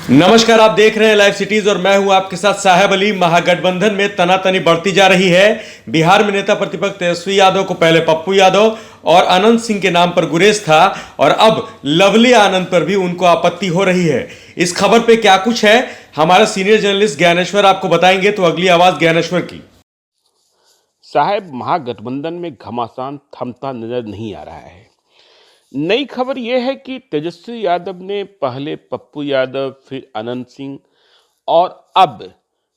नमस्कार, आप देख रहे हैं लाइव सिटीज और मैं हूं आपके साथ साहेब अली। महागठबंधन में तनातनी बढ़ती जा रही है। बिहार में नेता प्रतिपक्ष तेजस्वी यादव को पहले पप्पू यादव और अनंत सिंह के नाम पर गुरेज था और अब लवली आनंद पर भी उनको आपत्ति हो रही है। इस खबर पे क्या कुछ है हमारे सीनियर जर्नलिस्ट ज्ञानेश्वर आपको बताएंगे, तो अगली आवाज ज्ञानेश्वर की। साहब, महागठबंधन में घमासान थमता नजर नहीं आ रहा है। नई खबर यह है कि तेजस्वी यादव ने पहले पप्पू यादव, फिर अनंत सिंह और अब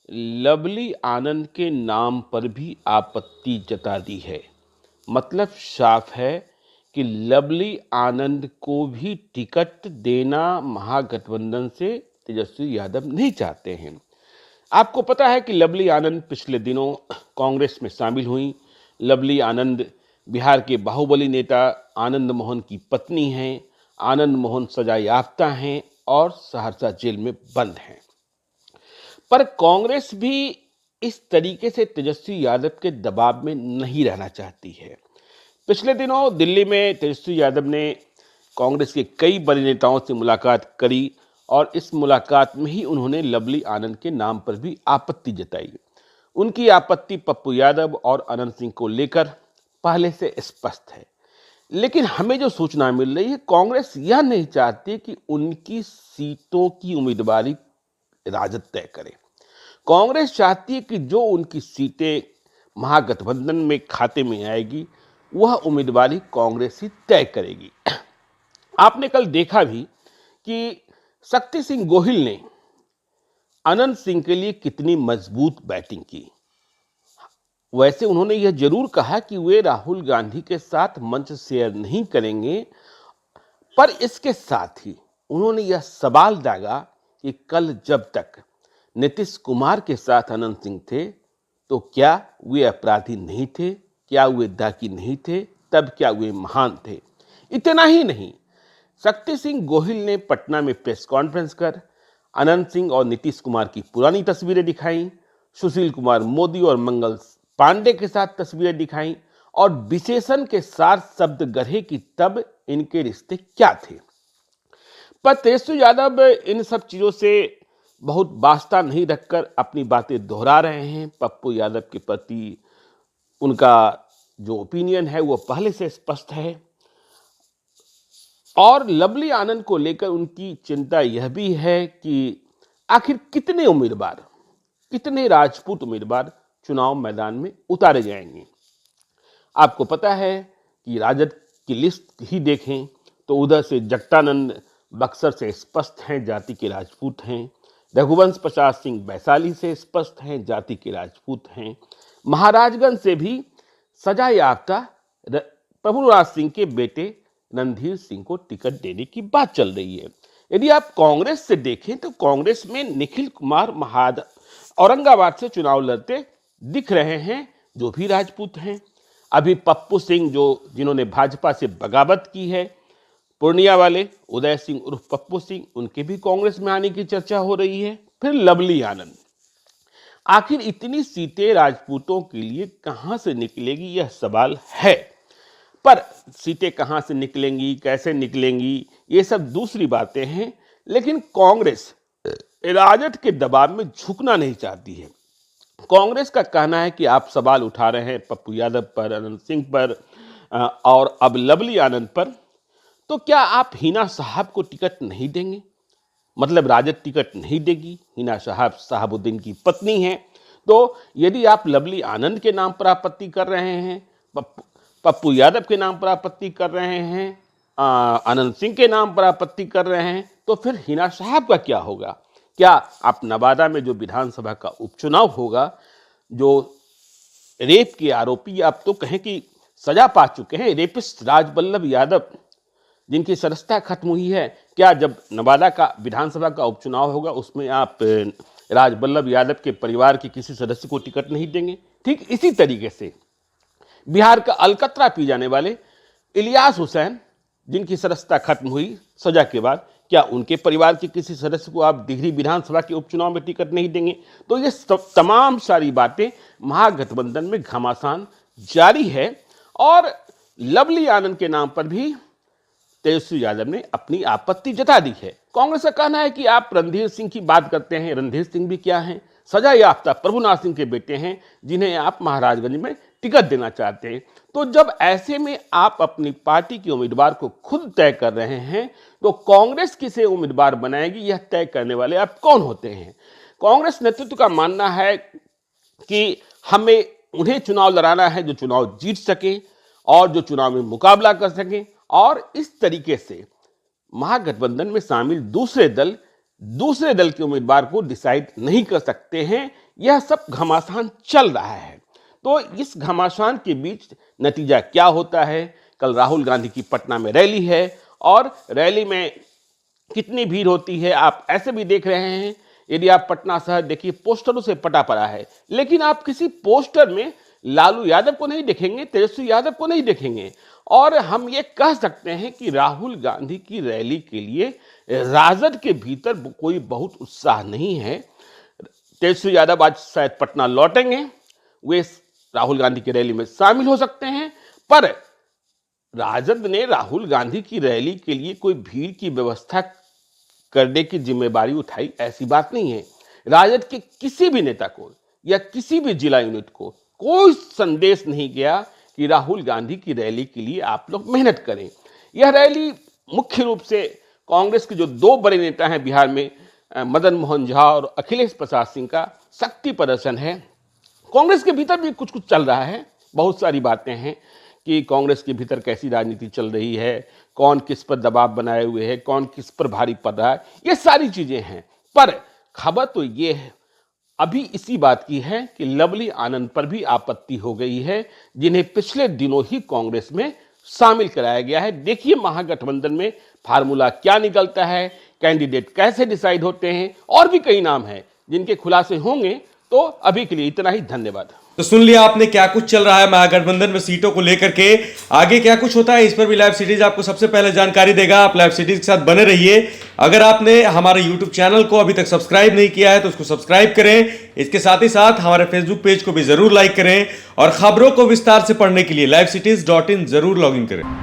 लवली आनंद के नाम पर भी आपत्ति जता दी है। मतलब साफ है कि लवली आनंद को भी टिकट देना महागठबंधन से तेजस्वी यादव नहीं चाहते हैं। आपको पता है कि लवली आनंद पिछले दिनों कांग्रेस में शामिल हुई। लवली आनंद बिहार के बाहुबली नेता आनंद मोहन की पत्नी हैं। आनंद मोहन सजा याफ्ता हैं और सहरसा जेल में बंद हैं। पर कांग्रेस भी इस तरीके से तेजस्वी यादव के दबाव में नहीं रहना चाहती है। पिछले दिनों दिल्ली में तेजस्वी यादव ने कांग्रेस के कई बड़े नेताओं से मुलाकात करी और इस मुलाकात में ही उन्होंने लवली आनंद के नाम पर भी आपत्ति जताई। उनकी आपत्ति पप्पू यादव और अनंत सिंह को लेकर पहले से स्पष्ट है, लेकिन हमें जो सूचना मिल रही है, कांग्रेस यह नहीं चाहती कि उनकी सीटों की उम्मीदवारी राजद तय करे। कांग्रेस चाहती है कि जो उनकी सीटें महागठबंधन में खाते में आएगी वह उम्मीदवारी कांग्रेस ही तय करेगी। आपने कल देखा भी कि शक्ति सिंह गोहिल ने अनंत सिंह के लिए कितनी मजबूत बैटिंग की। वैसे उन्होंने यह जरूर कहा कि वे राहुल गांधी के साथ मंच शेयर नहीं करेंगे, पर इसके साथ ही उन्होंने यह सवाल दागा कि कल जब तक नीतीश कुमार के साथ अनंत सिंह थे तो क्या वे अपराधी नहीं थे, क्या वे दागी नहीं थे, तब क्या वे महान थे। इतना ही नहीं, शक्ति सिंह गोहिल ने पटना में प्रेस कॉन्फ्रेंस कर अनंत सिंह और नीतीश कुमार की पुरानी तस्वीरें दिखाई, सुशील कुमार मोदी और मंगल पांडे के साथ तस्वीरें दिखाई और विशेषण के साथ शब्द गढ़े कि तब इनके रिश्ते क्या थे। पर तेजस्वी यादव इन सब चीजों से बहुत वास्ता नहीं रखकर अपनी बातें दोहरा रहे हैं। पप्पू यादव के प्रति उनका जो ओपिनियन है वो पहले से स्पष्ट है और लवली आनंद को लेकर उनकी चिंता यह भी है कि आखिर कितने उम्मीदवार, कितने राजपूत उम्मीदवार चुनाव मैदान में उतारे जाएंगे। आपको पता है कि राजद की लिस्ट ही देखें तो उधर से जगटानंद बक्सर से स्पष्ट हैं, जाति के राजपूत हैं। रघुवंश प्रसाद सिंह वैशाली से स्पष्ट हैं, जाति के राजपूत हैं। महाराजगंज से भी सजा याफ्ता प्रभुराज सिंह के बेटे रणधीर सिंह को टिकट देने की बात चल रही है। यदि आप कांग्रेस से देखें तो कांग्रेस में निखिल कुमार महाद औरंगाबाद से चुनाव लड़ते दिख रहे हैं, जो भी राजपूत हैं। अभी पप्पू सिंह जिन्होंने भाजपा से बगावत की है, पूर्णिया वाले उदय सिंह उर्फ पप्पू सिंह, उनके भी कांग्रेस में आने की चर्चा हो रही है। फिर लवली आनंद। आखिर इतनी सीटें राजपूतों के लिए कहां से निकलेगी, यह सवाल है। पर सीटें कहां से निकलेंगी, कैसे निकलेंगी, ये सब दूसरी बातें हैं। लेकिन कांग्रेस राजद के दबाव में झुकना नहीं चाहती है। कांग्रेस का कहना है कि आप सवाल उठा रहे हैं पप्पू यादव पर, अनंत सिंह पर और अब लवली आनंद पर, तो क्या आप हिना साहब को टिकट नहीं देंगे? मतलब राजद टिकट नहीं देगी। हिना साहब साहबुद्दीन की पत्नी हैं। तो यदि आप लवली आनंद के नाम पर आपत्ति कर रहे हैं, पप्पू यादव के नाम पर आपत्ति कर रहे हैं, अनंत सिंह के नाम पर आपत्ति कर रहे हैं, तो फिर हिना साहब का क्या होगा? क्या आप नवादा में जो विधानसभा का उपचुनाव होगा, जो रेप के आरोपी, आप तो कहें कि सजा पा चुके हैं, रेपिस्ट राजबल्लभ यादव, जिनकी सदस्यता खत्म हुई है, क्या जब नवादा का विधानसभा का उपचुनाव होगा उसमें आप राजबल्लभ यादव के परिवार के किसी सदस्य को टिकट नहीं देंगे? ठीक इसी तरीके से बिहार का अलकतरा पी जाने वाले इलियास हुसैन, जिनकी सदस्यता खत्म हुई सजा के बाद, क्या उनके परिवार के किसी सदस्य को आप डिहरी विधानसभा के उपचुनाव में टिकट नहीं देंगे? तो ये तमाम सारी बातें महागठबंधन में घमासान जारी है और लवली आनंद के नाम पर भी तेजस्वी यादव ने अपनी आपत्ति जता दी है। कांग्रेस का कहना है कि आप रणधीर सिंह की बात करते हैं, रणधीर सिंह भी क्या हैं, सजा याफ्ता प्रभुनाथ सिंह के बेटे हैं, जिन्हें आप महाराजगंज में टिकट देना चाहते हैं। तो जब ऐसे में आप अपनी पार्टी के उम्मीदवार को खुद तय कर रहे हैं, तो कांग्रेस किसे उम्मीदवार बनाएगी, यह तय करने वाले आप कौन होते हैं? कांग्रेस नेतृत्व का मानना है कि हमें उन्हें चुनाव लड़ाना है जो चुनाव जीत सके और जो चुनाव में मुकाबला कर सके, और इस तरीके से महागठबंधन में शामिल दूसरे दल के उम्मीदवार को डिसाइड नहीं कर सकते हैं। यह सब घमासान चल रहा है। तो इस घमासान के बीच नतीजा क्या होता है? कल राहुल गांधी की पटना में रैली है, और रैली में कितनी भीड़ होती है आप ऐसे भी देख रहे हैं। यदि आप पटना शहर देखिए, पोस्टरों से पटा पड़ा है, लेकिन आप किसी पोस्टर में लालू यादव को नहीं देखेंगे, तेजस्वी यादव को नहीं देखेंगे। और हम ये कह सकते हैं कि राहुल गांधी की रैली के लिए राजद के भीतर कोई बहुत उत्साह नहीं है। तेजस्वी यादव आज शायद पटना लौटेंगे, वे राहुल गांधी की रैली में शामिल हो सकते हैं, पर राजद ने राहुल गांधी की रैली के लिए कोई भीड़ की व्यवस्था करने की जिम्मेदारी उठाई, ऐसी बात नहीं है। राजद के किसी भी नेता को या किसी भी जिला यूनिट को कोई संदेश नहीं गया कि राहुल गांधी की रैली के लिए आप लोग मेहनत करें। यह रैली मुख्य रूप से कांग्रेस के जो दो बड़े नेता हैं बिहार में, मदन मोहन झा और अखिलेश प्रसाद सिंह का शक्ति प्रदर्शन है। कांग्रेस के भीतर भी कुछ कुछ चल रहा है, बहुत सारी बातें हैं कि कांग्रेस के भीतर कैसी राजनीति चल रही है, कौन किस पर दबाव बनाए हुए है, कौन किस पर भारी पड़ रहा है, ये सारी चीजें हैं। पर खबर तो ये है अभी इसी बात की है कि लवली आनंद पर भी आपत्ति हो गई है, जिन्हें पिछले दिनों ही कांग्रेस में शामिल कराया गया है। देखिए महागठबंधन में फार्मूला क्या निकलता है, कैंडिडेट कैसे डिसाइड होते हैं, और भी कई नाम हैं जिनके खुलासे होंगे। तो अभी के लिए इतना ही, धन्यवाद। तो सुन लिया आपने क्या कुछ चल रहा है महागठबंधन में सीटों को लेकर के। आगे क्या कुछ होता है इस पर भी लाइव सिटीज आपको सबसे पहले जानकारी देगा। आप लाइव सिटीज के साथ बने रहिए। अगर आपने हमारे यूट्यूब चैनल को अभी तक सब्सक्राइब नहीं किया है तो उसको सब्सक्राइब करें। इसके साथ ही साथ हमारे फेसबुक पेज को भी जरूर लाइक करें, और खबरों को विस्तार से पढ़ने के लिए livecities.in जरूर लॉग इन करें।